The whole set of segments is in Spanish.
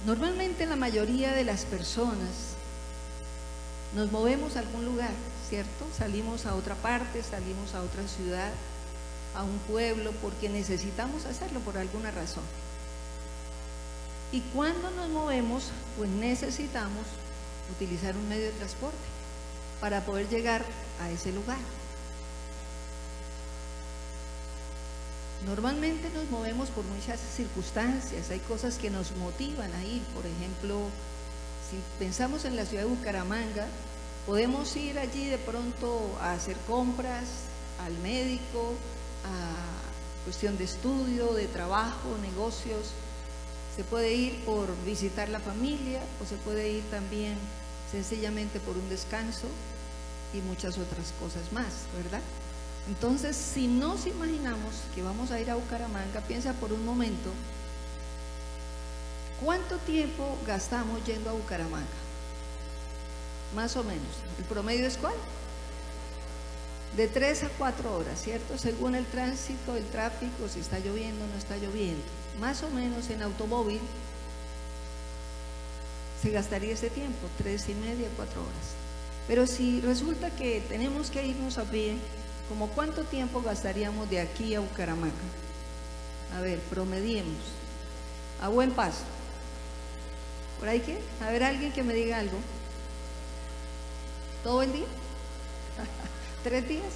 Normalmente la mayoría de las personas nos movemos a algún lugar, ¿cierto? Salimos a otra parte, salimos a otra ciudad, a un pueblo, porque necesitamos hacerlo por alguna razón. Y cuando nos movemos, pues necesitamos utilizar un medio de transporte para poder llegar a ese lugar. Normalmente nos movemos por muchas circunstancias, hay cosas que nos motivan a ir. Por ejemplo, si pensamos en la ciudad de Bucaramanga, podemos ir allí de pronto a hacer compras, al médico, a cuestión de estudio, de trabajo, negocios. Se puede ir por visitar la familia o se puede ir también sencillamente por un descanso y muchas otras cosas más, ¿verdad? Entonces, si nos imaginamos que vamos a ir a Bucaramanga, piensa por un momento, ¿cuánto tiempo gastamos yendo a Bucaramanga? Más o menos. ¿El promedio es cuál? De 3 a 4 horas, ¿cierto? Según el tránsito, el tráfico, si está lloviendo o no está lloviendo. Más o menos en automóvil se gastaría ese tiempo, 3:30, 4 horas. Pero si resulta que tenemos que irnos a pie, ¿como cuánto tiempo gastaríamos de aquí a Bucaramanga? A ver, promediemos. A buen paso. ¿Por ahí qué? A ver, alguien que me diga algo. ¿Todo el día? 3 días.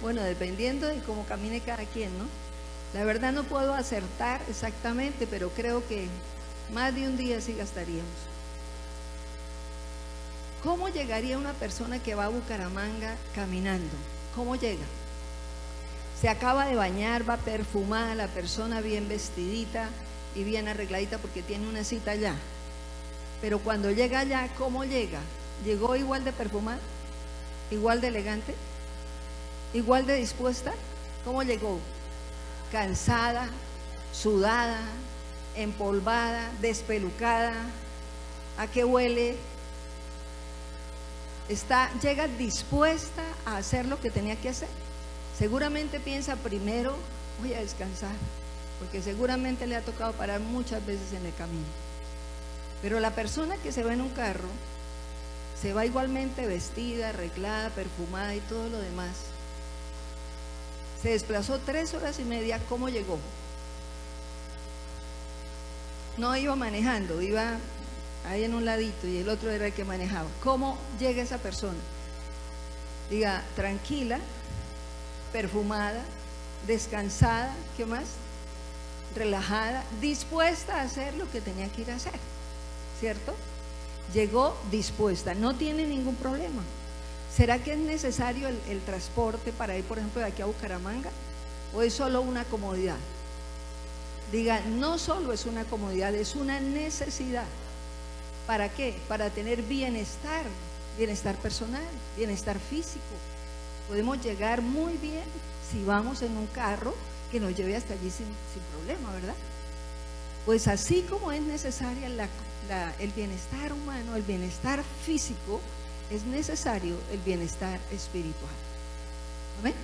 Bueno, dependiendo de cómo camine cada quien, ¿no? La verdad no puedo acertar exactamente, pero creo que más de un día sí gastaríamos. ¿Cómo llegaría una persona que va a Bucaramanga caminando? ¿Cómo llega? Se acaba de bañar, va perfumada, la persona bien vestidita y bien arregladita porque tiene una cita allá. Pero cuando llega allá, ¿cómo llega? ¿Llegó igual de perfumada? ¿Igual de elegante? ¿Igual de dispuesta? ¿Cómo llegó? Cansada, sudada, empolvada, despelucada. ¿A qué huele? Llega dispuesta a hacer lo que tenía que hacer. Seguramente piensa primero, voy a descansar, porque seguramente le ha tocado parar muchas veces en el camino. Pero la persona que se va en un carro se va igualmente vestida, arreglada, perfumada y todo lo demás. Se desplazó 3 horas y media. ¿Cómo llegó? No iba manejando, iba ahí en un ladito y el otro era el que manejaba. ¿Cómo llega esa persona? Diga, tranquila, perfumada, descansada, ¿qué más? Relajada, dispuesta a hacer lo que tenía que ir a hacer, ¿cierto? Llegó dispuesta, no tiene ningún problema. ¿Será que es necesario el transporte para ir, por ejemplo, de aquí a Bucaramanga? ¿O es solo una comodidad? Diga, no solo es una comodidad, es una necesidad. ¿Para qué? Para tener bienestar, bienestar personal, bienestar físico. Podemos llegar muy bien si vamos en un carro que nos lleve hasta allí sin problema, ¿verdad? Pues así como es necesaria el bienestar humano, el bienestar físico, es necesario el bienestar espiritual. ¿Amén?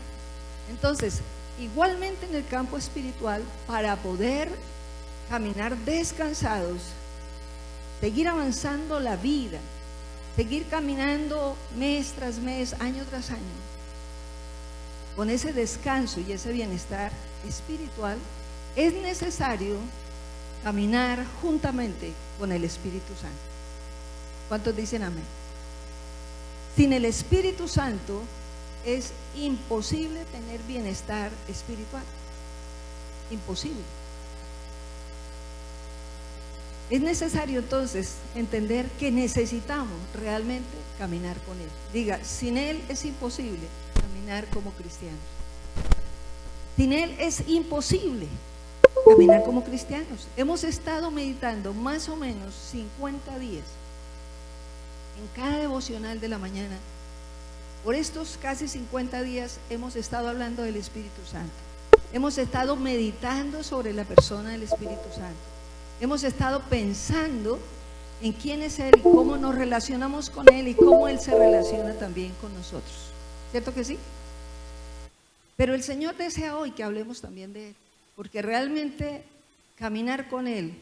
Entonces, igualmente en el campo espiritual, para poder caminar descansados, seguir avanzando la vida, seguir caminando mes tras mes, año tras año, con ese descanso y ese bienestar espiritual, es necesario caminar juntamente con el Espíritu Santo. ¿Cuántos dicen amén? Sin el Espíritu Santo es imposible tener bienestar espiritual. Imposible. Es necesario entonces entender que necesitamos realmente caminar con Él. Diga, sin Él es imposible caminar como cristianos. Sin Él es imposible caminar como cristianos. Hemos estado meditando más o menos 50 días en cada devocional de la mañana. Por estos casi 50 días hemos estado hablando del Espíritu Santo. Hemos estado meditando sobre la persona del Espíritu Santo. Hemos estado pensando en quién es Él y cómo nos relacionamos con Él y cómo Él se relaciona también con nosotros. ¿Cierto que sí? Pero el Señor desea hoy que hablemos también de Él, porque realmente caminar con Él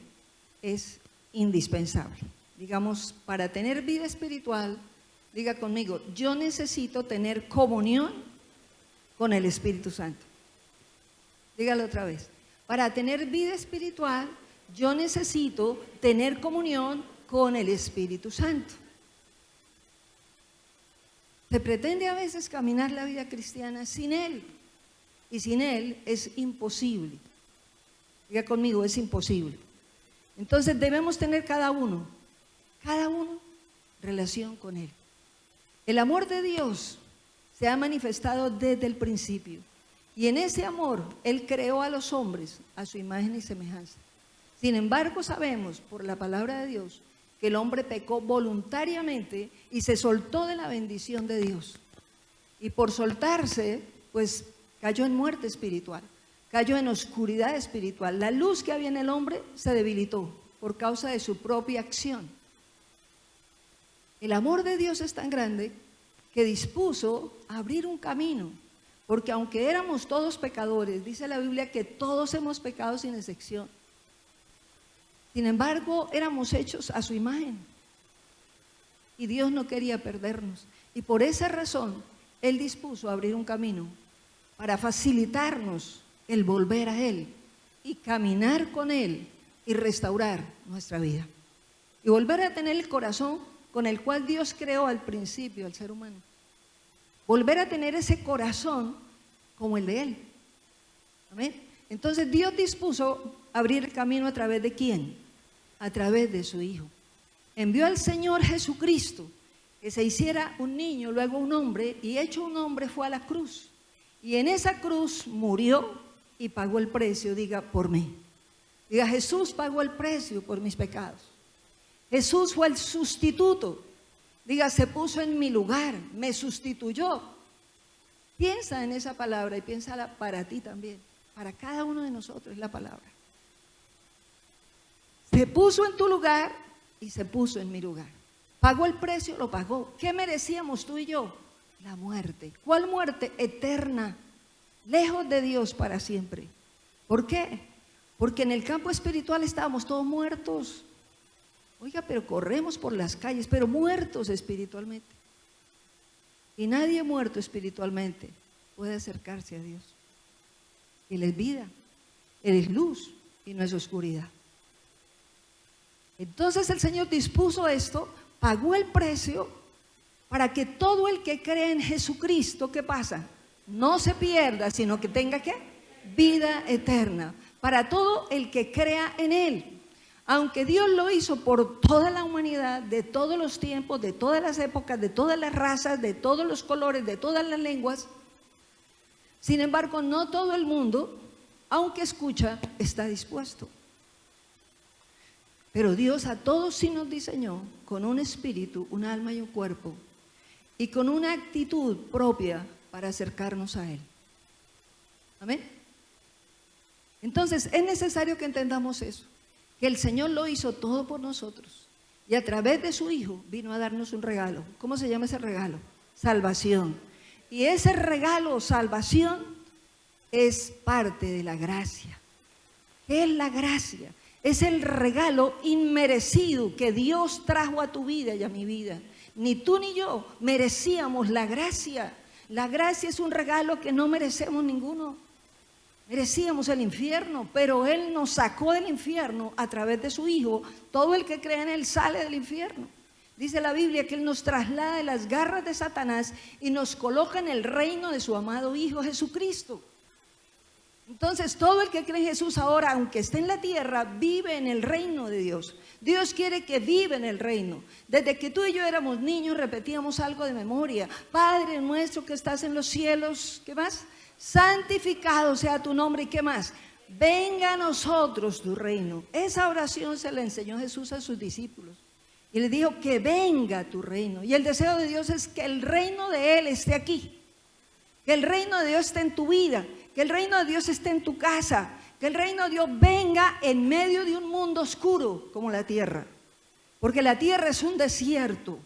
es indispensable. Digamos, para tener vida espiritual, diga conmigo, yo necesito tener comunión con el Espíritu Santo. Dígalo otra vez. Para tener vida espiritual, yo necesito tener comunión con el Espíritu Santo. Se pretende a veces caminar la vida cristiana sin Él, y sin Él es imposible. Diga conmigo, es imposible. Entonces debemos tener cada uno, relación con Él. El amor de Dios se ha manifestado desde el principio, y en ese amor Él creó a los hombres a su imagen y semejanza. Sin embargo, sabemos por la palabra de Dios que el hombre pecó voluntariamente y se soltó de la bendición de Dios. Y por soltarse, pues cayó en muerte espiritual, cayó en oscuridad espiritual. La luz que había en el hombre se debilitó por causa de su propia acción. El amor de Dios es tan grande que dispuso abrir un camino, porque aunque éramos todos pecadores, dice la Biblia que todos hemos pecado sin excepción. Sin embargo, éramos hechos a su imagen y Dios no quería perdernos. Y por esa razón, Él dispuso abrir un camino para facilitarnos el volver a Él y caminar con Él y restaurar nuestra vida. Y volver a tener el corazón con el cual Dios creó al principio al ser humano. Volver a tener ese corazón como el de Él. Amén. Entonces Dios dispuso abrir el camino a través de ¿quién? A través de su Hijo. Envió al Señor Jesucristo que se hiciera un niño, luego un hombre, y hecho un hombre fue a la cruz. Y en esa cruz murió y pagó el precio, diga, por mí. Diga, Jesús pagó el precio por mis pecados. Jesús fue el sustituto. Diga, se puso en mi lugar, me sustituyó. Piensa en esa palabra y piénsala para ti también. Para cada uno de nosotros es la palabra. Se puso en tu lugar y se puso en mi lugar. Pagó el precio, lo pagó. ¿Qué merecíamos tú y yo? La muerte. ¿Cuál muerte? Eterna. Lejos de Dios para siempre. ¿Por qué? Porque en el campo espiritual estábamos todos muertos. Oiga, pero corremos por las calles, pero muertos espiritualmente. Y nadie muerto espiritualmente puede acercarse a Dios. Él es vida, Él es luz y no es oscuridad. Entonces el Señor dispuso esto, pagó el precio para que todo el que cree en Jesucristo, ¿qué pasa? No se pierda, sino que tenga ¿qué? Vida eterna. Para todo el que crea en Él. Aunque Dios lo hizo por toda la humanidad, de todos los tiempos, de todas las épocas, de todas las razas, de todos los colores, de todas las lenguas, sin embargo, no todo el mundo, aunque escucha, está dispuesto. Pero Dios a todos sí nos diseñó con un espíritu, un alma y un cuerpo, y con una actitud propia para acercarnos a Él. Amén. Entonces, es necesario que entendamos eso, que el Señor lo hizo todo por nosotros, y a través de su Hijo vino a darnos un regalo. ¿Cómo se llama ese regalo? Salvación. Y ese regalo, salvación, es parte de la gracia. ¿Qué es la gracia? Es el regalo inmerecido que Dios trajo a tu vida y a mi vida. Ni tú ni yo merecíamos la gracia. La gracia es un regalo que no merecemos ninguno. Merecíamos el infierno, pero Él nos sacó del infierno a través de su Hijo. Todo el que cree en Él sale del infierno. Dice la Biblia que Él nos traslada de las garras de Satanás y nos coloca en el reino de su amado Hijo Jesucristo. Entonces todo el que cree en Jesús ahora, aunque esté en la tierra, vive en el reino de Dios. Dios quiere que viva en el reino. Desde que tú y yo éramos niños repetíamos algo de memoria. Padre nuestro que estás en los cielos, ¿qué más? Santificado sea tu nombre, ¿y qué más? Venga a nosotros tu reino. Esa oración se la enseñó Jesús a sus discípulos. Y le dijo que venga tu reino. Y el deseo de Dios es que el reino de Él esté aquí. Que el reino de Dios esté en tu vida. Que el reino de Dios esté en tu casa. Que el reino de Dios venga en medio de un mundo oscuro como la tierra. Porque la tierra es un desierto.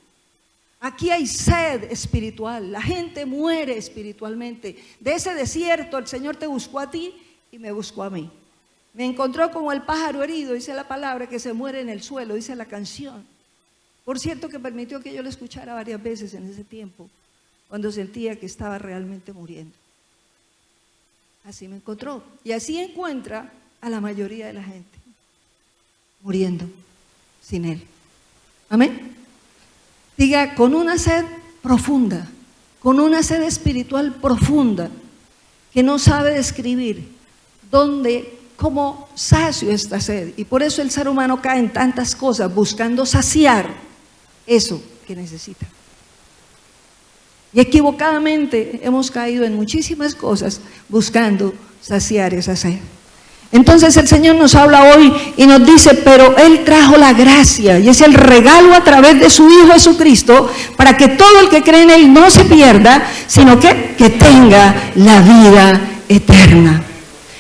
Aquí hay sed espiritual. La gente muere espiritualmente. De ese desierto el Señor te buscó a ti y me buscó a mí. Me encontró como el pájaro herido, dice la palabra, que se muere en el suelo, dice la canción. Por cierto, que permitió que yo lo escuchara varias veces en ese tiempo, cuando sentía que estaba realmente muriendo. Así me encontró. Y así encuentra a la mayoría de la gente, muriendo sin Él. Amén. Diga, con una sed profunda, con una sed espiritual profunda, que no sabe describir cómo sacio esta sed. Y por eso el ser humano cae en tantas cosas, buscando saciar eso que necesita. Y equivocadamente hemos caído en muchísimas cosas buscando saciar esa sed. Entonces el Señor nos habla hoy y nos dice, pero Él trajo la gracia y es el regalo a través de su Hijo Jesucristo para que todo el que cree en Él no se pierda, sino que tenga la vida eterna.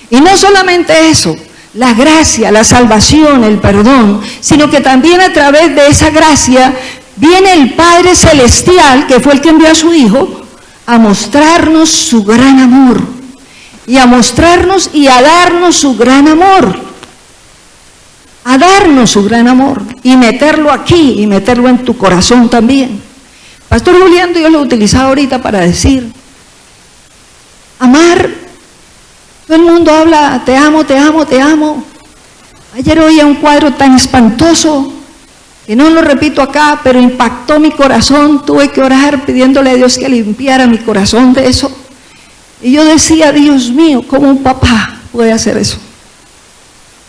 Y no solamente eso, la gracia, la salvación, el perdón, sino que también a través de esa gracia viene el Padre Celestial, que fue el que envió a su Hijo, a mostrarnos su gran amor. Y a mostrarnos y a darnos su gran amor. A darnos su gran amor. Y meterlo aquí y meterlo en tu corazón también. Pastor Julián, Dios lo utilizaba ahorita para decir, amar. Todo el mundo habla, te amo, te amo, te amo. Ayer oía un cuadro tan espantoso, que no lo repito acá, pero impactó mi corazón. Tuve que orar pidiéndole a Dios que limpiara mi corazón de eso. Y yo decía, Dios mío, ¿cómo un papá puede hacer eso?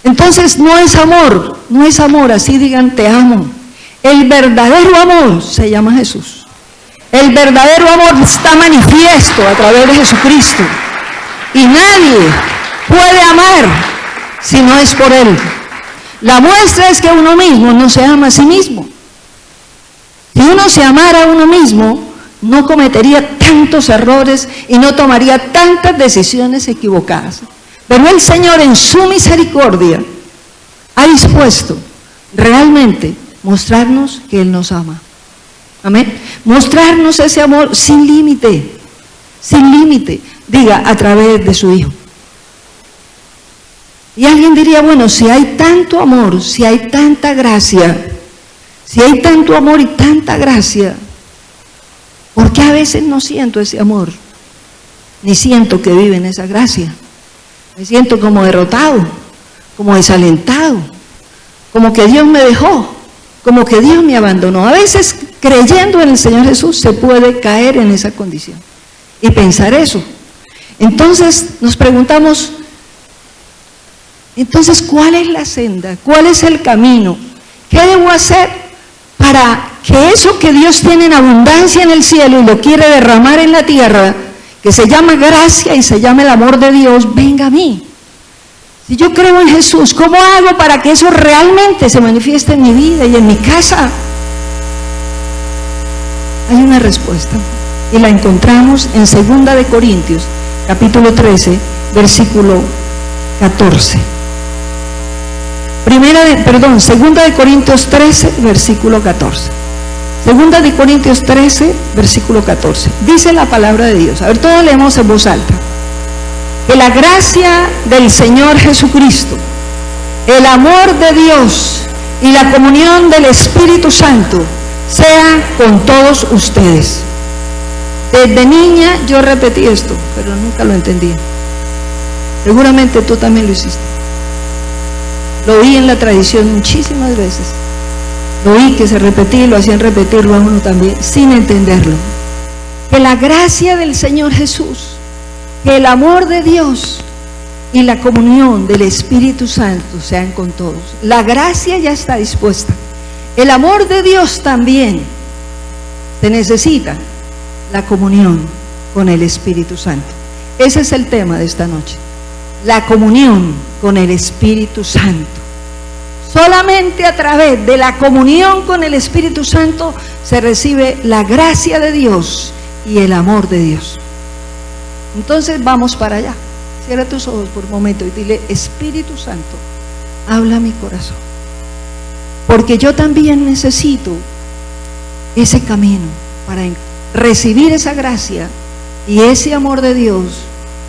Entonces no es amor, así digan te amo. El verdadero amor se llama Jesús. El verdadero amor está manifiesto a través de Jesucristo. Y nadie puede amar si no es por Él. La muestra es que uno mismo no se ama a sí mismo. Si uno se amara a uno mismo, no cometería tantos errores y no tomaría tantas decisiones equivocadas. Pero el Señor en su misericordia ha dispuesto realmente mostrarnos que Él nos ama. Amén. Mostrarnos ese amor sin límite, diga, a través de su Hijo. Y alguien diría, bueno, si hay tanto amor, si hay tanta gracia, si hay tanto amor y tanta gracia, ¿por qué a veces no siento ese amor? Ni siento que vive en esa gracia. Me siento como derrotado, como desalentado, como que Dios me dejó, como que Dios me abandonó. A veces creyendo en el Señor Jesús se puede caer en esa condición y pensar eso. Entonces nos preguntamos, entonces ¿cuál es la senda? ¿Cuál es el camino? ¿Qué debo hacer para que eso que Dios tiene en abundancia en el cielo y lo quiere derramar en la tierra, que se llama gracia y se llama el amor de Dios, venga a mí? Si yo creo en Jesús, ¿cómo hago para que eso realmente se manifieste en mi vida y en mi casa? Hay una respuesta y la encontramos en 2 de Corintios, capítulo 13, versículo 14. 2 de Corintios 13, versículo 14. 2 de Corintios 13, versículo 14. Dice la palabra de Dios. A ver, todos leemos en voz alta. Que la gracia del Señor Jesucristo, el amor de Dios y la comunión del Espíritu Santo sea con todos ustedes. Desde niña yo repetí esto, pero nunca lo entendí. Seguramente tú también lo hiciste. Lo oí en la tradición muchísimas veces. Lo oí que se repetía y lo hacían repetirlo a uno también, sin entenderlo. Que la gracia del Señor Jesús, que el amor de Dios y la comunión del Espíritu Santo sean con todos. La gracia ya está dispuesta. El amor de Dios también se necesita. La comunión con el Espíritu Santo. Ese es el tema de esta noche. La comunión con el Espíritu Santo. Solamente a través de la comunión con el Espíritu Santo se recibe la gracia de Dios y el amor de Dios. Entonces vamos para allá. Cierra tus ojos por un momento y dile: Espíritu Santo, habla a mi corazón. Porque yo también necesito ese camino para recibir esa gracia y ese amor de Dios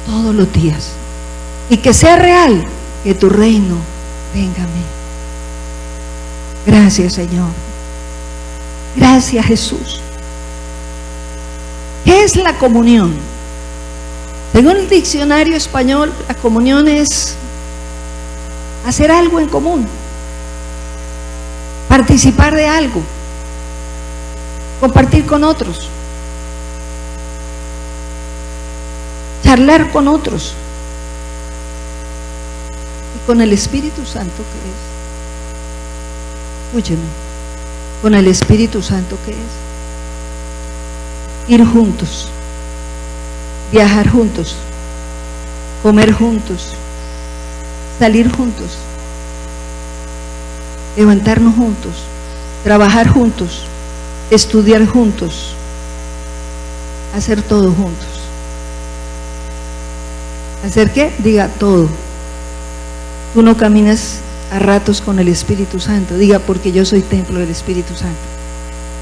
todos los días. Y que sea real que tu reino venga a mí. Gracias, Señor. Gracias, Jesús. ¿Qué es la comunión? Según el diccionario español, la comunión es hacer algo en común, participar de algo, compartir con otros, charlar con otros. Y con el Espíritu Santo, ¿qué es? Escúcheme, con el Espíritu Santo, ¿qué es? Ir juntos, viajar juntos, comer juntos, salir juntos, levantarnos juntos, trabajar juntos, estudiar juntos, hacer todo juntos. ¿Hacer qué? Diga todo. Tú no caminas a ratos con el Espíritu Santo. Diga, porque yo soy templo del Espíritu Santo.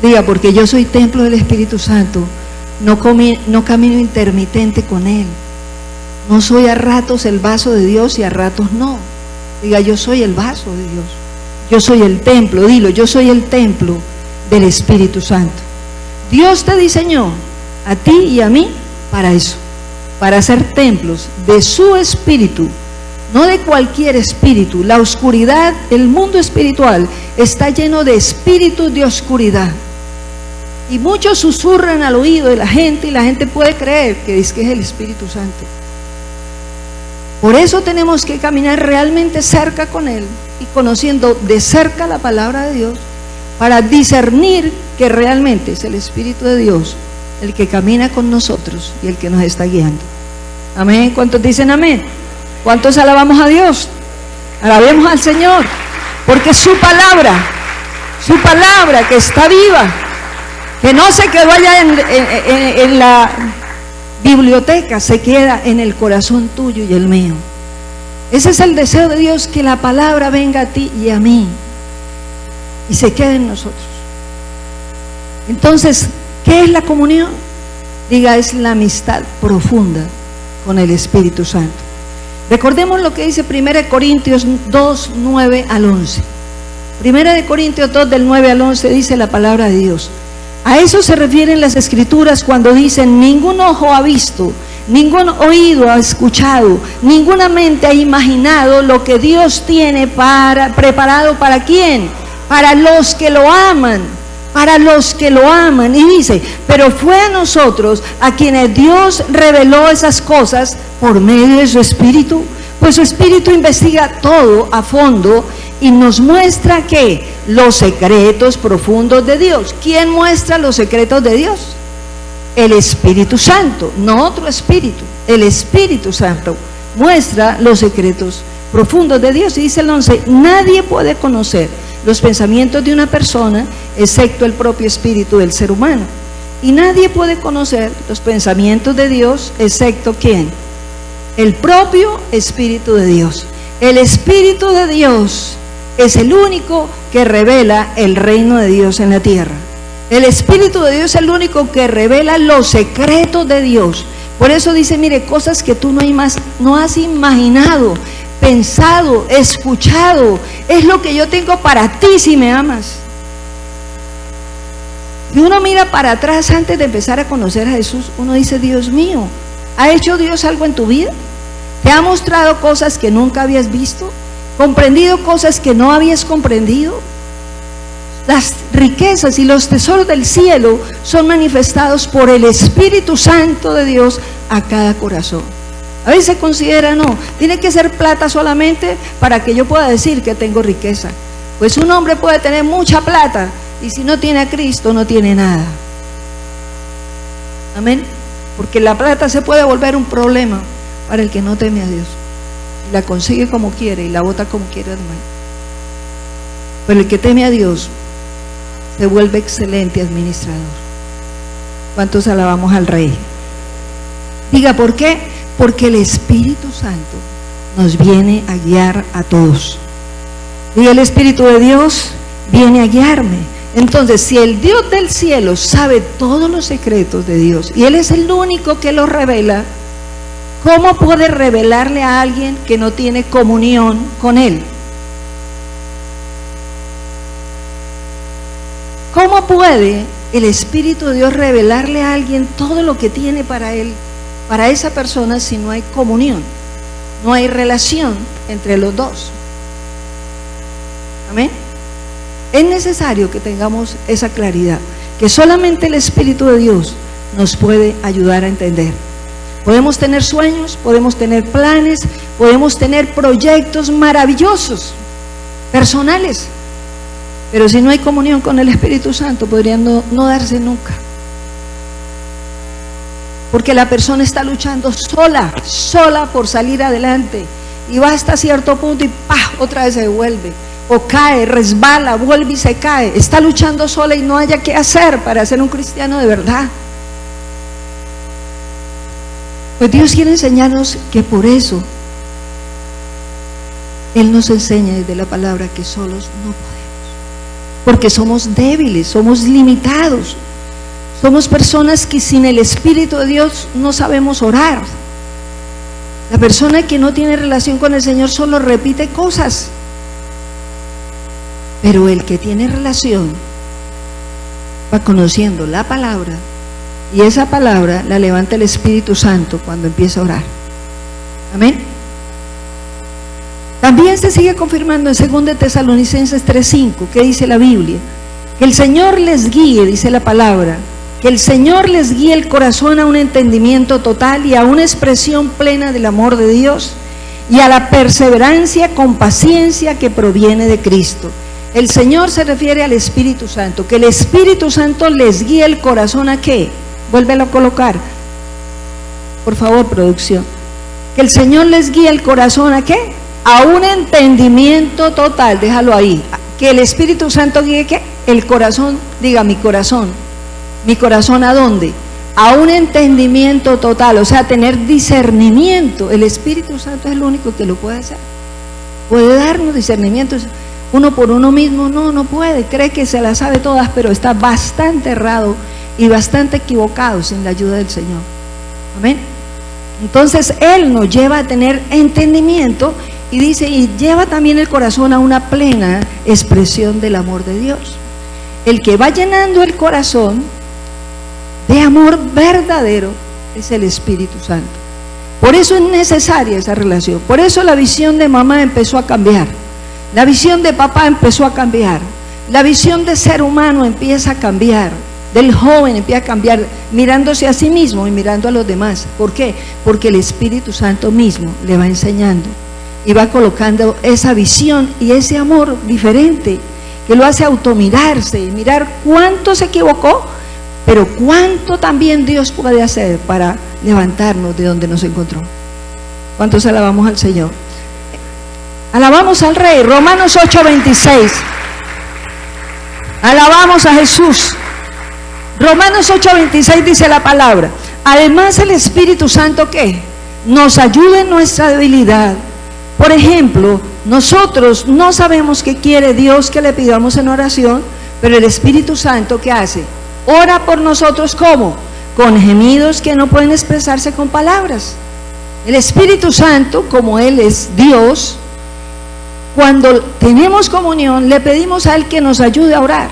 Diga, porque yo soy templo del Espíritu Santo. No camino intermitente con Él. No soy a ratos el vaso de Dios y a ratos no. Diga, yo soy el vaso de Dios. Yo soy el templo. Dilo, yo soy el templo del Espíritu Santo. Dios te diseñó a ti y a mí para eso, para ser templos de su Espíritu, no de cualquier espíritu. La oscuridad, el mundo espiritual está lleno de espíritus de oscuridad. Y muchos susurran al oído de la gente y la gente puede creer que es el Espíritu Santo. Por eso tenemos que caminar realmente cerca con Él y conociendo de cerca la palabra de Dios para discernir que realmente es el Espíritu de Dios el que camina con nosotros y el que nos está guiando. Amén. ¿Cuántos dicen amén? ¿Cuántos alabamos a Dios? Alabemos al Señor, porque su palabra que está viva, que no se quedó allá en la biblioteca, se queda en el corazón tuyo y el mío. Ese es el deseo de Dios, que la palabra venga a ti y a mí y se quede en nosotros. Entonces, ¿qué es la comunión? Diga, es la amistad profunda con el Espíritu Santo. Recordemos lo que dice 1 Corintios 2, 9 al 11. 1 Corintios 2, del 9 al 11 dice la palabra de Dios. A eso se refieren las Escrituras cuando dicen: ningún ojo ha visto, ningún oído ha escuchado, ninguna mente ha imaginado lo que Dios tiene preparado ¿para quién? Para los que lo aman. Para los que lo aman. Y dice: pero fue a nosotros a quienes Dios reveló esas cosas por medio de su Espíritu, pues su Espíritu investiga todo a fondo y nos muestra que los secretos profundos de Dios. ¿Quién muestra los secretos de Dios? El Espíritu Santo, no otro espíritu. El Espíritu Santo muestra los secretos profundos de Dios. Y dice el 11: nadie puede conocer los pensamientos de una persona excepto el propio espíritu del ser humano. Y nadie puede conocer los pensamientos de Dios excepto ¿quién? El propio Espíritu de Dios. El Espíritu de Dios es el único que revela el reino de Dios en la tierra. El Espíritu de Dios es el único que revela los secretos de Dios. Por eso dice: mire, cosas que tú no has imaginado, pensado, escuchado, es lo que yo tengo para ti si me amas. Si uno mira para atrás antes de empezar a conocer a Jesús, uno dice: Dios mío, ¿ha hecho Dios algo en tu vida? ¿Te ha mostrado cosas que nunca habías visto? ¿Comprendido cosas que no habías comprendido? Las riquezas y los tesoros del cielo son manifestados por el Espíritu Santo de Dios a cada corazón. A veces se considera, no, tiene que ser plata solamente para que yo pueda decir que tengo riqueza. Pues un hombre puede tener mucha plata y si no tiene a Cristo no tiene nada. Amén. Porque la plata se puede volver un problema para el que no teme a Dios. La consigue como quiere y la bota como quiere además. Pero el que teme a Dios se vuelve excelente administrador. ¿Cuántos alabamos al Rey? Diga, ¿por qué? Porque el Espíritu Santo nos viene a guiar a todos. Y el Espíritu de Dios viene a guiarme. Entonces, si el Dios del cielo sabe todos los secretos de Dios y Él es el único que los revela, ¿Cómo puede revelarle a alguien que no tiene comunión con Él? ¿Cómo puede el Espíritu de Dios revelarle a alguien todo lo que tiene para él, para esa persona, si no hay comunión, no hay relación entre los dos? Amén. Es necesario que tengamos esa claridad, que solamente el Espíritu de Dios nos puede ayudar a entender. Podemos tener sueños, podemos tener planes, podemos tener proyectos maravillosos, personales, pero si no hay comunión con el Espíritu Santo, podrían no darse nunca. Porque la persona está luchando sola por salir adelante, y va hasta cierto punto y ¡pah!, otra vez se devuelve, o cae, resbala, vuelve y se cae. Está luchando sola y no haya qué hacer para ser un cristiano de verdad. Pues Dios quiere enseñarnos que por eso Él nos enseña desde la palabra que solos no podemos, porque somos débiles, somos limitados, somos personas que sin el Espíritu de Dios no sabemos orar. La persona que no tiene relación con el Señor solo repite cosas, pero el que tiene relación va conociendo la palabra, y esa palabra la levanta el Espíritu Santo cuando empieza a orar. Amén. También se sigue confirmando en 2 Tesalonicenses 3:5, que dice la Biblia, que el Señor les guíe, dice la palabra, que el Señor les guíe el corazón a un entendimiento total y a una expresión plena del amor de Dios, y a la perseverancia con paciencia que proviene de Cristo. El Señor se refiere al Espíritu Santo, que el Espíritu Santo les guíe el corazón ¿a qué? Vuélvelo a colocar, por favor, producción. Que el Señor les guíe el corazón ¿a qué? A un entendimiento total, déjalo ahí. Que el Espíritu Santo guíe ¿qué? El corazón, diga mi corazón. ¿Mi corazón a dónde? A un entendimiento total, o sea, tener discernimiento. El Espíritu Santo es el único que lo puede hacer. Puede darnos discernimiento. Uno por uno mismo no puede, cree que se las sabe todas, pero está bastante errado y bastante equivocado sin la ayuda del Señor. Amén. Entonces Él nos lleva a tener entendimiento, y dice, y lleva también el corazón a una plena expresión del amor de Dios. El que va llenando el corazón de amor verdadero es el Espíritu Santo. Por eso es necesaria esa relación. Por eso la visión de mamá empezó a cambiar, la visión de papá empezó a cambiar, la visión de ser humano empieza a cambiar, del joven empieza a cambiar, mirándose a sí mismo y mirando a los demás. ¿Por qué? Porque el Espíritu Santo mismo le va enseñando y va colocando esa visión y ese amor diferente, que lo hace automirarse y mirar cuánto se equivocó, pero cuánto también Dios puede hacer para levantarnos de donde nos encontró. ¿Cuántos alabamos al Señor? Alabamos al Rey. Romanos 8:26. Alabamos a Jesús. Romanos 8:26 dice la palabra: además el Espíritu Santo ¿qué? Nos ayuda en nuestra debilidad. Por ejemplo, nosotros no sabemos qué quiere Dios que le pidamos en oración, pero el Espíritu Santo ¿qué hace? Ora por nosotros ¿cómo? Con gemidos que no pueden expresarse con palabras. El Espíritu Santo, como Él es Dios, cuando tenemos comunión le pedimos a Él que nos ayude a orar,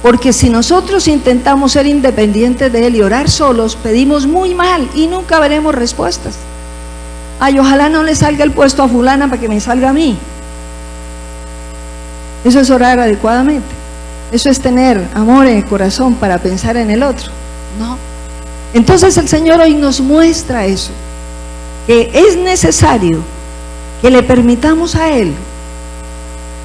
porque si nosotros intentamos ser independientes de Él y orar solos, pedimos muy mal y nunca veremos respuestas. Ay, ojalá no le salga el puesto a fulana para que me salga a mí. Eso es orar adecuadamente. Eso es tener amor en el corazón para pensar en el otro. No. Entonces el Señor hoy nos muestra eso, que es necesario que le permitamos a Él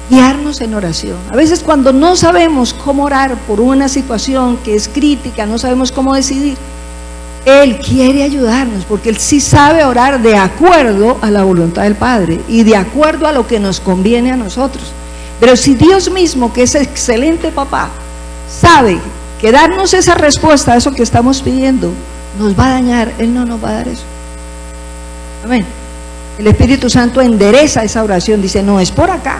guiarnos en oración. A veces cuando no sabemos cómo orar por una situación que es crítica, no sabemos cómo decidir, Él quiere ayudarnos, porque Él sí sabe orar de acuerdo a la voluntad del Padre y de acuerdo a lo que nos conviene a nosotros. Pero si Dios mismo, que es excelente papá, sabe que darnos esa respuesta a eso que estamos pidiendo nos va a dañar, Él no nos va a dar eso. Amén. El Espíritu Santo endereza esa oración, dice, no, es por acá.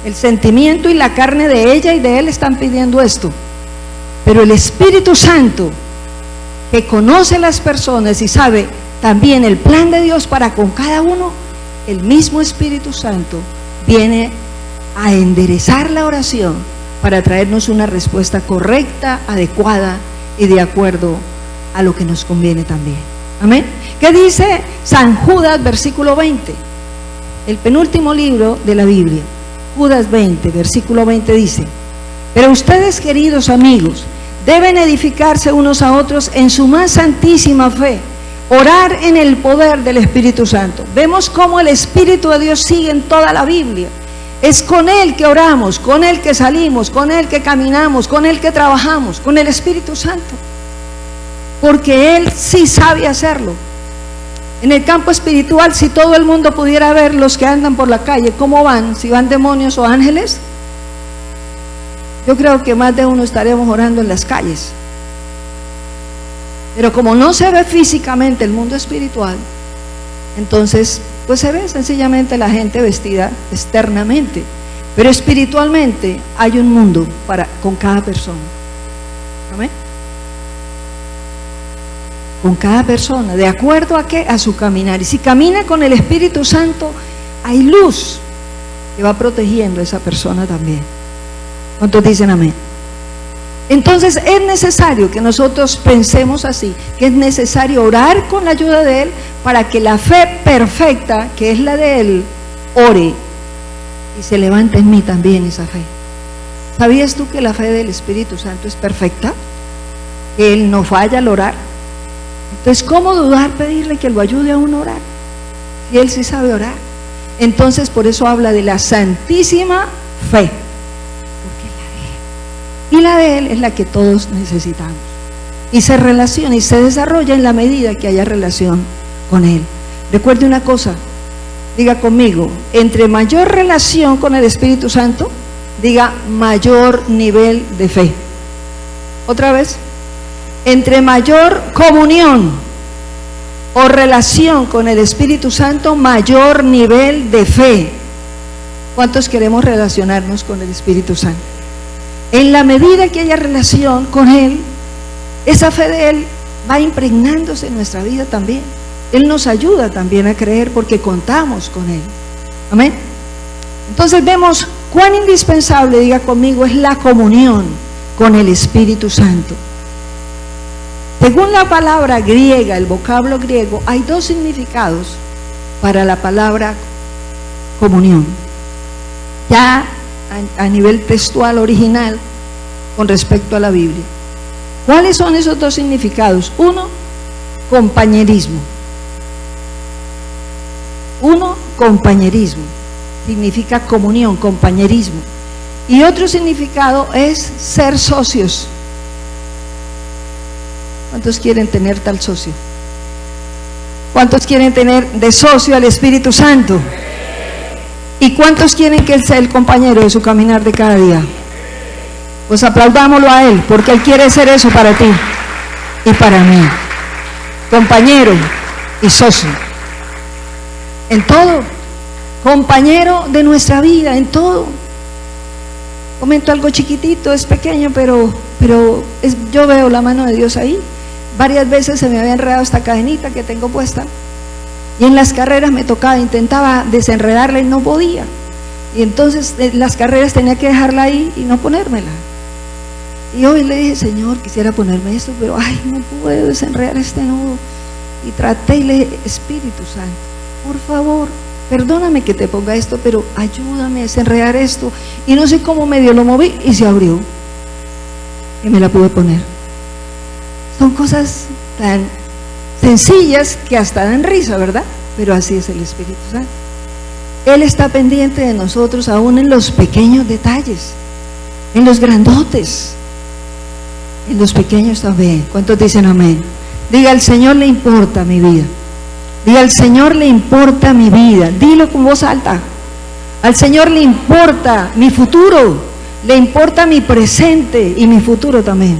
El sentimiento y la carne de ella y de él están pidiendo esto, pero el Espíritu Santo, que conoce las personas y sabe también el plan de Dios para con cada uno, el mismo Espíritu Santo viene a enderezar la oración para traernos una respuesta correcta, adecuada y de acuerdo a lo que nos conviene también. Amén. ¿Qué dice San Judas, versículo 20? El penúltimo libro de la Biblia. Judas 20, versículo 20 dice: pero ustedes, queridos amigos, deben edificarse unos a otros en su más santísima fe, orar en el poder del Espíritu Santo. Vemos cómo el Espíritu de Dios sigue en toda la Biblia. Es con Él que oramos, con Él que salimos, con Él que caminamos, con Él que trabajamos, con el Espíritu Santo. Porque Él sí sabe hacerlo. En el campo espiritual, si todo el mundo pudiera ver los que andan por la calle, cómo van, si van demonios o ángeles, yo creo que más de uno estaríamos orando en las calles. Pero como no se ve físicamente el mundo espiritual, entonces pues se ve sencillamente la gente vestida externamente, pero espiritualmente hay un mundo con cada persona. ¿Amén? Con cada persona, ¿de acuerdo a qué? A su caminar. Y si camina con el Espíritu Santo, hay luz que va protegiendo a esa persona también. ¿Cuántos dicen amén? Entonces es necesario que nosotros pensemos así, que es necesario orar con la ayuda de Él para que la fe perfecta, que es la de Él, ore y se levante en mí también esa fe. ¿Sabías tú que la fe del Espíritu Santo es perfecta? Que Él no falla al orar. Entonces, ¿cómo dudar pedirle que lo ayude a uno a orar? Si Él sí sabe orar. Entonces, por eso habla de la santísima fe. Y la de Él es la que todos necesitamos. Y se relaciona y se desarrolla en la medida que haya relación con Él. Recuerde una cosa, diga conmigo, entre mayor relación con el Espíritu Santo, diga mayor nivel de fe. Otra vez, entre mayor comunión o relación con el Espíritu Santo, mayor nivel de fe. ¿Cuántos queremos relacionarnos con el Espíritu Santo? En la medida que haya relación con Él, esa fe de Él va impregnándose en nuestra vida también. Él nos ayuda también a creer porque contamos con Él. Amén. Entonces vemos cuán indispensable, diga conmigo, es la comunión con el Espíritu Santo. Según la palabra griega, el vocablo griego, hay dos significados para la palabra comunión. Ya a nivel textual original con respecto a la Biblia. ¿Cuáles son esos dos significados? Uno, compañerismo. Uno, compañerismo. Significa comunión, compañerismo. Y otro significado es ser socios. ¿Cuántos quieren tener tal socio? ¿Cuántos quieren tener de socio al Espíritu Santo? ¿Y cuántos quieren que Él sea el compañero de su caminar de cada día? Pues aplaudámoslo a Él, porque Él quiere ser eso para ti y para mí. Compañero y socio. En todo. Compañero de nuestra vida, en todo. Comento algo chiquitito, es pequeño, pero yo veo la mano de Dios ahí. Varias veces se me había enredado esta cadenita que tengo puesta. Y en las carreras me tocaba, intentaba desenredarla y no podía. Y entonces en las carreras tenía que dejarla ahí y no ponérmela. Y hoy le dije, Señor, quisiera ponerme esto, pero ay, no puedo desenredar este nudo. Y traté y le dije, Espíritu Santo, por favor, perdóname que te ponga esto, pero ayúdame a desenredar esto. Y no sé cómo medio lo moví y se abrió. Y me la pude poner. Son cosas tan sencillas que hasta dan risa, ¿verdad? Pero así es el Espíritu Santo. Él está pendiente de nosotros aún en los pequeños detalles, en los grandotes, en los pequeños también. ¿Cuántos dicen amén? Diga, al Señor le importa mi vida. Diga, al Señor le importa mi vida. Dilo con voz alta. Al Señor le importa mi futuro, le importa mi presente y mi futuro también.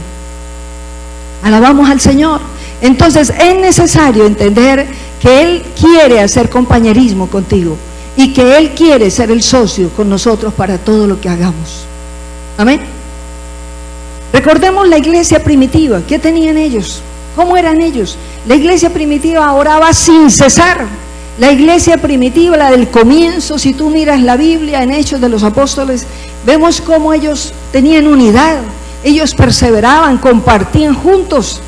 Alabamos al Señor. Entonces es necesario entender que Él quiere hacer compañerismo contigo y que Él quiere ser el socio con nosotros para todo lo que hagamos. Amén. Recordemos la iglesia primitiva. ¿Qué tenían ellos? ¿Cómo eran ellos? La iglesia primitiva oraba sin cesar. La iglesia primitiva, la del comienzo, si tú miras la Biblia en Hechos de los Apóstoles, vemos cómo ellos tenían unidad, ellos perseveraban, compartían juntos,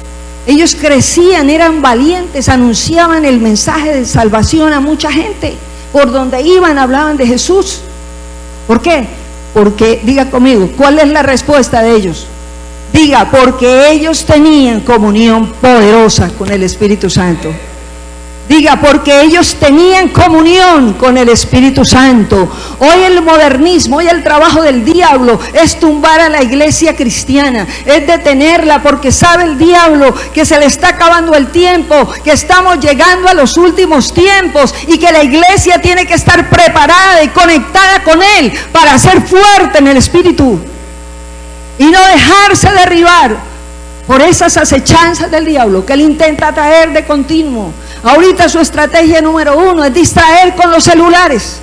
ellos crecían, eran valientes, anunciaban el mensaje de salvación a mucha gente, por donde iban hablaban de Jesús. ¿Por qué? Porque, diga conmigo, ¿cuál es la respuesta de ellos? Diga, porque ellos tenían comunión poderosa con el Espíritu Santo. Diga, porque ellos tenían comunión con el Espíritu Santo. Hoy el modernismo, hoy el trabajo del diablo es tumbar a la iglesia cristiana, es detenerla, porque sabe el diablo que se le está acabando el tiempo, que estamos llegando a los últimos tiempos y que la iglesia tiene que estar preparada y conectada con Él para ser fuerte en el Espíritu y no dejarse derribar por esas acechanzas del diablo que Él intenta traer de continuo. Ahorita su estrategia número 1 es distraer con los celulares.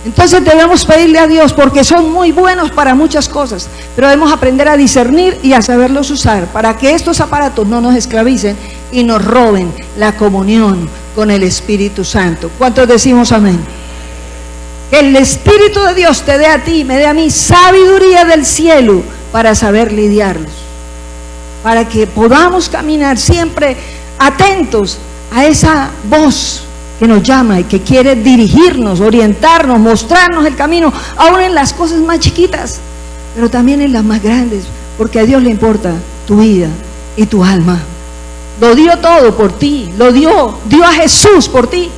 Entonces debemos pedirle a Dios, porque son muy buenos para muchas cosas, pero debemos aprender a discernir y a saberlos usar para que estos aparatos no nos esclavicen y nos roben la comunión con el Espíritu Santo. ¿Cuántos decimos amén? Que el Espíritu de Dios te dé a ti, me dé a mí sabiduría del cielo para saber lidiarlos, para que podamos caminar siempre atentos a esa voz que nos llama y que quiere dirigirnos, orientarnos, mostrarnos el camino, aún en las cosas más chiquitas, pero también en las más grandes, porque a Dios le importa tu vida y tu alma. Lo dio todo por ti, dio a Jesús por ti,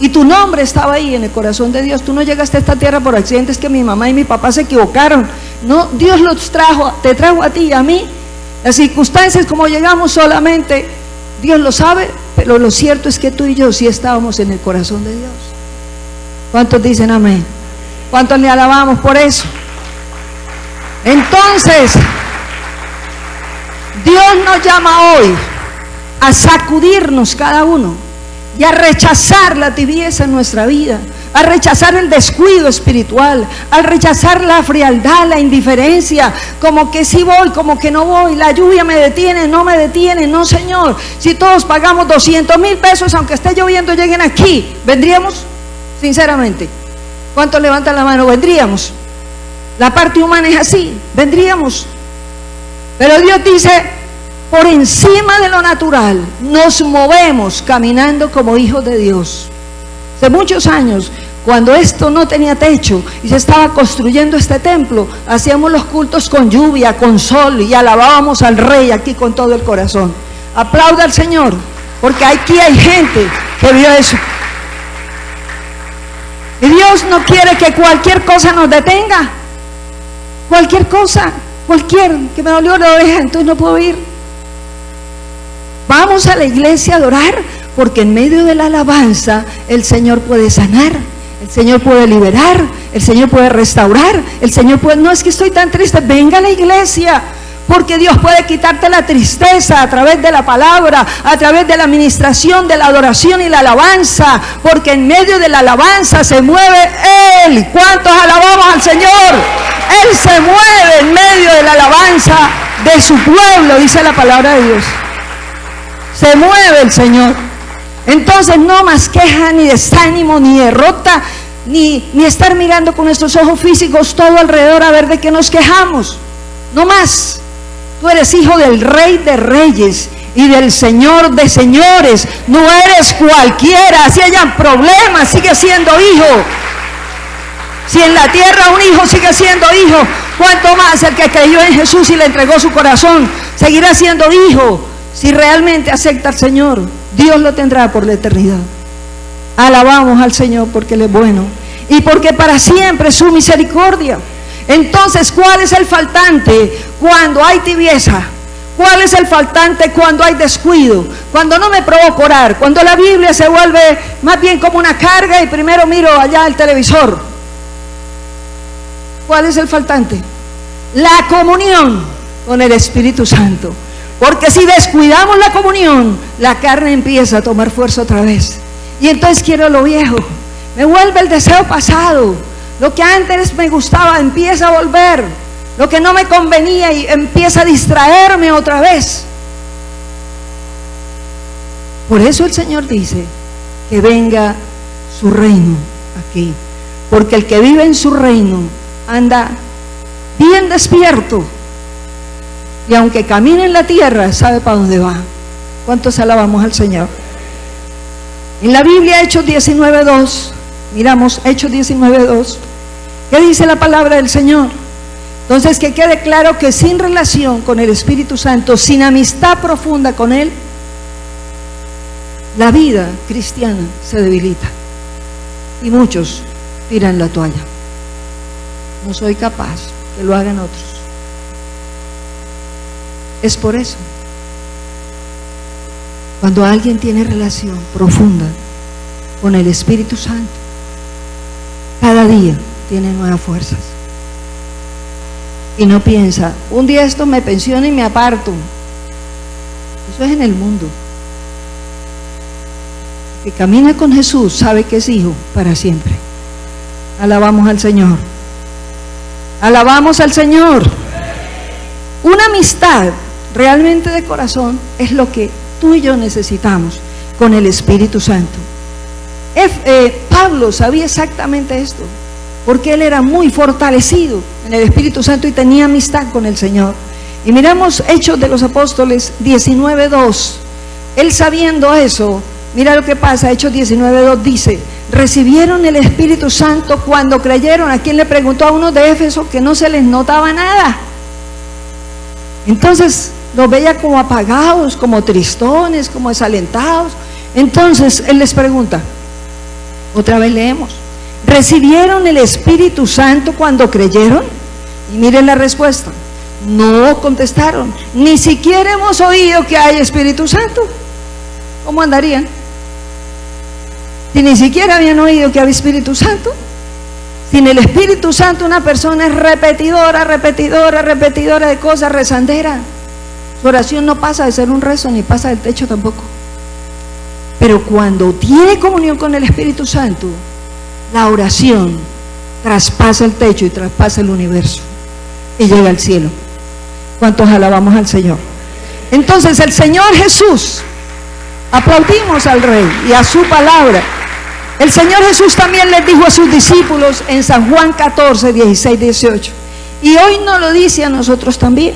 y tu nombre estaba ahí en el corazón de Dios. Tú no llegaste a esta tierra por accidentes que mi mamá y mi papá se equivocaron. No, Dios los trajo, te trajo a ti y a mí. Las circunstancias como llegamos solamente Dios lo sabe, pero lo cierto es que tú y yo sí estábamos en el corazón de Dios. ¿Cuántos dicen amén? ¿Cuántos le alabamos por eso? Entonces, Dios nos llama hoy a sacudirnos cada uno y a rechazar la tibieza en nuestra vida, a rechazar el descuido espiritual, a rechazar la frialdad, la indiferencia, como que sí voy, como que no voy, la lluvia me detiene, no me detiene. No, Señor, si todos pagamos 200,000 pesos, aunque esté lloviendo, lleguen aquí, ¿vendríamos? Sinceramente, ¿cuántos levantan la mano? ¿Vendríamos? La parte humana es así, vendríamos. Pero Dios dice, por encima de lo natural, nos movemos caminando como hijos de Dios. Hace muchos años, cuando esto no tenía techo y se estaba construyendo este templo, hacíamos los cultos con lluvia, con sol, y alabábamos al Rey aquí con todo el corazón. Aplauda al Señor, porque aquí hay gente que vio eso. Y Dios no quiere que cualquier cosa nos detenga. Cualquier cosa, que me dolió la oreja, entonces no puedo ir. Vamos a la iglesia a adorar, porque en medio de la alabanza el Señor puede sanar, el Señor puede liberar, el Señor puede restaurar, el Señor puede... No es que estoy tan triste, venga a la iglesia, porque Dios puede quitarte la tristeza a través de la palabra, a través de la administración, de la adoración y la alabanza, porque en medio de la alabanza se mueve Él. ¿Cuántos alabamos al Señor? Él se mueve en medio de la alabanza de su pueblo, dice la palabra de Dios. Se mueve el Señor. Entonces no más queja, ni desánimo, ni derrota, ni estar mirando con nuestros ojos físicos todo alrededor a ver de qué nos quejamos. No más. Tú eres hijo del Rey de Reyes y del Señor de Señores. No eres cualquiera. Si hayan problemas, sigue siendo hijo. Si en la tierra un hijo sigue siendo hijo, ¿cuánto más el que creyó en Jesús y le entregó su corazón seguirá siendo hijo? Si realmente acepta al Señor, Dios lo tendrá por la eternidad. Alabamos al Señor porque Él es bueno y porque para siempre es su misericordia. Entonces, ¿cuál es el faltante cuando hay tibieza? ¿Cuál es el faltante cuando hay descuido? Cuando no me provoco orar, cuando la Biblia se vuelve más bien como una carga y primero miro allá el televisor. ¿Cuál es el faltante? La comunión con el Espíritu Santo. Porque si descuidamos la comunión, la carne empieza a tomar fuerza otra vez. Y entonces quiero lo viejo. Me vuelve el deseo pasado. Lo que antes me gustaba empieza a volver. Lo que no me convenía y empieza a distraerme otra vez. Por eso el Señor dice que venga su reino aquí, porque el que vive en su reino anda bien despierto, y aunque camine en la tierra, sabe para dónde va. ¿Cuántos alabamos al Señor? En la Biblia, Hechos 19:2, miramos Hechos 19:2, ¿qué dice la palabra del Señor? Entonces, que quede claro que sin relación con el Espíritu Santo, sin amistad profunda con Él, la vida cristiana se debilita y muchos tiran la toalla. No soy capaz, que lo hagan otros. Es por eso, cuando alguien tiene relación profunda con el Espíritu Santo, cada día tiene nuevas fuerzas y no piensa, un día esto me pensiono y me aparto. Eso es en el mundo. El que camina con Jesús sabe que es hijo para siempre. Alabamos al Señor. Alabamos al Señor. Una amistad realmente de corazón es lo que tú y yo necesitamos con el Espíritu Santo. Pablo sabía exactamente esto, porque él era muy fortalecido en el Espíritu Santo y tenía amistad con el Señor. Y miramos Hechos de los Apóstoles 19:2. Él sabiendo eso, mira lo que pasa. Hechos 19:2 dice: recibieron el Espíritu Santo cuando creyeron. ¿A quién le preguntó? A unos de Éfeso que no se les notaba nada. Entonces los veía como apagados, como tristones, como desalentados. Entonces él les pregunta, otra vez leemos: ¿recibieron el Espíritu Santo cuando creyeron? Y miren la respuesta: no, contestaron, ni siquiera hemos oído que hay Espíritu Santo. ¿Cómo andarían? Si ni siquiera habían oído que había Espíritu Santo. Sin el Espíritu Santo una persona es repetidora de cosas, rezandera. Su oración no pasa de ser un rezo, ni pasa del techo tampoco. Pero cuando tiene comunión con el Espíritu Santo, la oración traspasa el techo y traspasa el universo y llega al cielo. ¿Cuántos alabamos al Señor? Entonces el Señor Jesús, aplaudimos al Rey y a su palabra. El Señor Jesús también les dijo a sus discípulos en San Juan 14, 16, 18. Y hoy nos lo dice a nosotros también.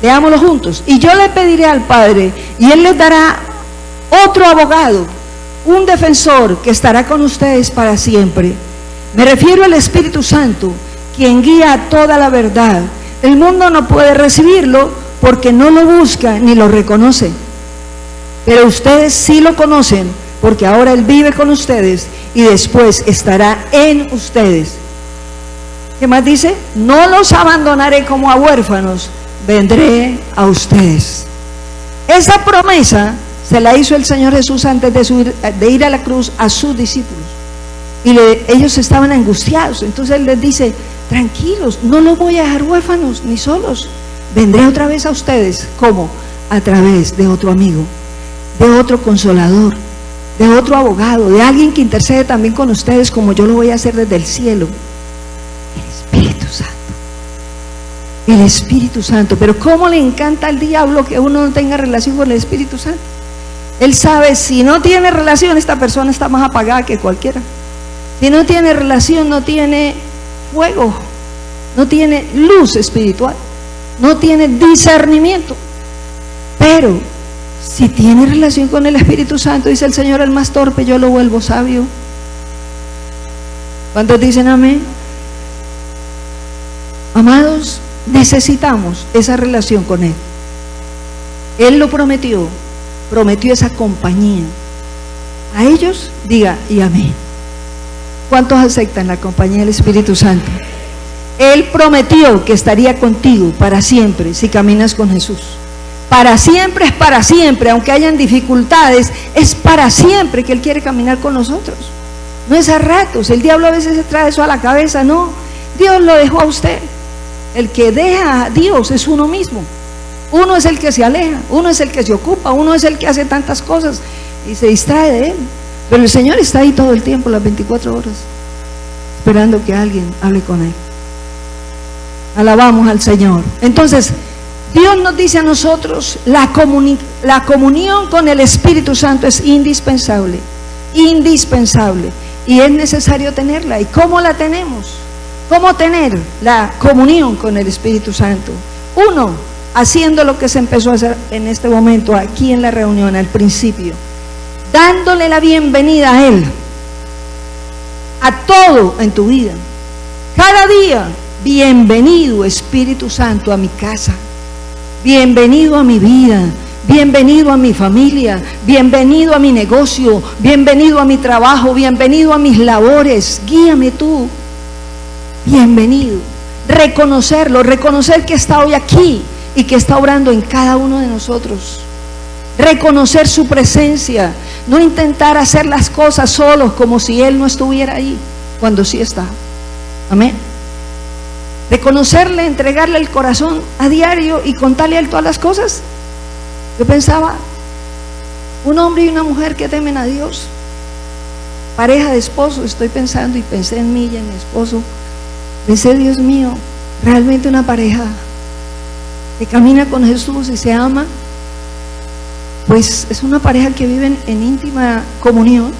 Leámoslo juntos. Y yo le pediré al Padre, y Él les dará otro abogado, un defensor que estará con ustedes para siempre. Me refiero al Espíritu Santo, quien guía a toda la verdad. El mundo no puede recibirlo porque no lo busca ni lo reconoce. Pero ustedes sí lo conocen, porque ahora Él vive con ustedes y después estará en ustedes. ¿Qué más dice? No los abandonaré como a huérfanos, vendré a ustedes. Esa promesa se la hizo el Señor Jesús antes de ir a la cruz a sus discípulos. Y ellos estaban angustiados. Entonces Él les dice: tranquilos, no los voy a dejar huérfanos ni solos. Vendré otra vez a ustedes. ¿Cómo? A través de otro amigo, de otro consolador, de otro abogado, de alguien que intercede también con ustedes, como yo lo voy a hacer desde el cielo. El Espíritu Santo. El Espíritu Santo. Pero cómo le encanta al diablo que uno no tenga relación con el Espíritu Santo. Él sabe, si no tiene relación, esta persona está más apagada que cualquiera. Si no tiene relación, no tiene fuego, no tiene luz espiritual, no tiene discernimiento. Pero si tiene relación con el Espíritu Santo, dice el Señor: el más torpe yo lo vuelvo sabio. ¿Cuántos dicen amén? Amados, necesitamos esa relación con Él. Él lo prometió esa compañía. A ellos, diga y a mí. ¿Cuántos aceptan la compañía del Espíritu Santo? Él prometió que estaría contigo para siempre si caminas con Jesús. Para siempre es para siempre, aunque hayan dificultades, es para siempre que Él quiere caminar con nosotros. No es a ratos. El diablo a veces se trae eso a la cabeza. No, Dios lo dejó a usted. El que deja a Dios es uno mismo. Uno es el que se aleja, uno es el que se ocupa, uno es el que hace tantas cosas y se distrae de Él. Pero el Señor está ahí todo el tiempo, las 24 horas, esperando que alguien hable con Él. Alabamos al Señor. Entonces, Dios nos dice a nosotros, la comunión con el Espíritu Santo es indispensable, indispensable, y es necesario tenerla. ¿Y cómo la tenemos? ¿Cómo tener la comunión con el Espíritu Santo? Uno, haciendo lo que se empezó a hacer en este momento aquí en la reunión al principio, dándole la bienvenida a Él, a todo en tu vida. Cada día, bienvenido Espíritu Santo a mi casa, bienvenido a mi vida, bienvenido a mi familia, bienvenido a mi negocio, bienvenido a mi trabajo, bienvenido a mis labores. Guíame tú, bienvenido. Reconocerlo, reconocer que está hoy aquí y que está obrando en cada uno de nosotros. Reconocer su presencia, no intentar hacer las cosas solos como si Él no estuviera ahí, cuando sí está. Amén. Reconocerle, entregarle el corazón a diario y contarle a Él todas las cosas. Yo pensaba, un hombre y una mujer que temen a Dios, pareja de esposo, estoy pensando y pensé en mí y en mi esposo. Pensé, Dios mío, realmente una pareja que camina con Jesús y se ama, pues es una pareja que vive en íntima comunión,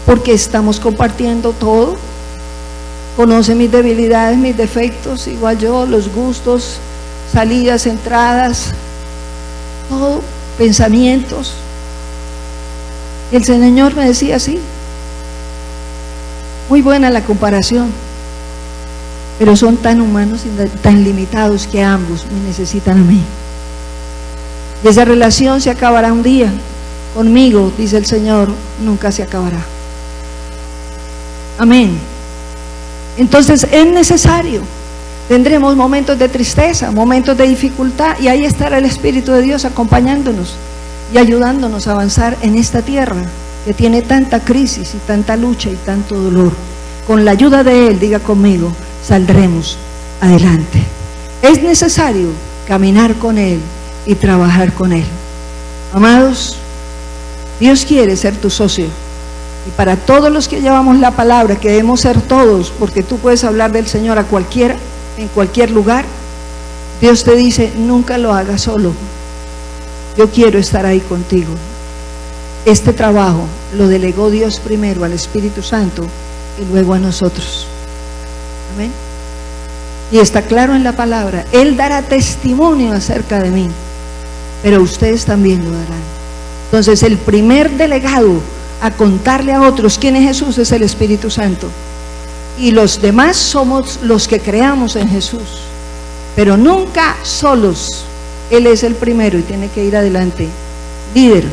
porque estamos compartiendo todo. Conoce mis debilidades, mis defectos, igual yo, los gustos, salidas, entradas, todo, pensamientos. Y el Señor me decía así, muy buena la comparación, pero son tan humanos y tan limitados que ambos me necesitan a mí. Y esa relación se acabará un día. Conmigo, dice el Señor, nunca se acabará. Amén. Entonces es necesario. Tendremos momentos de tristeza, momentos de dificultad, y ahí estará el Espíritu de Dios acompañándonos y ayudándonos a avanzar en esta tierra que tiene tanta crisis y tanta lucha y tanto dolor. Con la ayuda de Él, diga conmigo, saldremos adelante. Es necesario caminar con Él y trabajar con Él. Amados, Dios quiere ser tu socio. Y para todos los que llevamos la palabra, que debemos ser todos, porque tú puedes hablar del Señor a cualquiera, en cualquier lugar, Dios te dice, nunca lo hagas solo. Yo quiero estar ahí contigo. Este trabajo lo delegó Dios primero al Espíritu Santo y luego a nosotros. Amén. Y está claro en la palabra, Él dará testimonio acerca de mí, pero ustedes también lo darán. Entonces el primer delegado a contarle a otros quién es Jesús es el Espíritu Santo, y los demás somos los que creamos en Jesús, pero nunca solos. Él es el primero y tiene que ir adelante. Líder,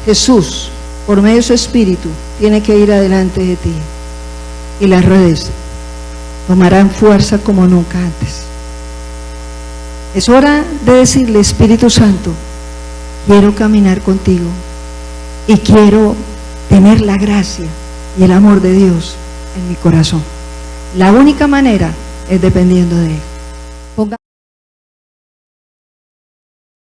Jesús, por medio de su Espíritu, tiene que ir adelante de ti, y las redes tomarán fuerza como nunca antes. Es hora de decirle, Espíritu Santo, quiero caminar contigo y quiero tener la gracia y el amor de Dios en mi corazón. La única manera es dependiendo de Él.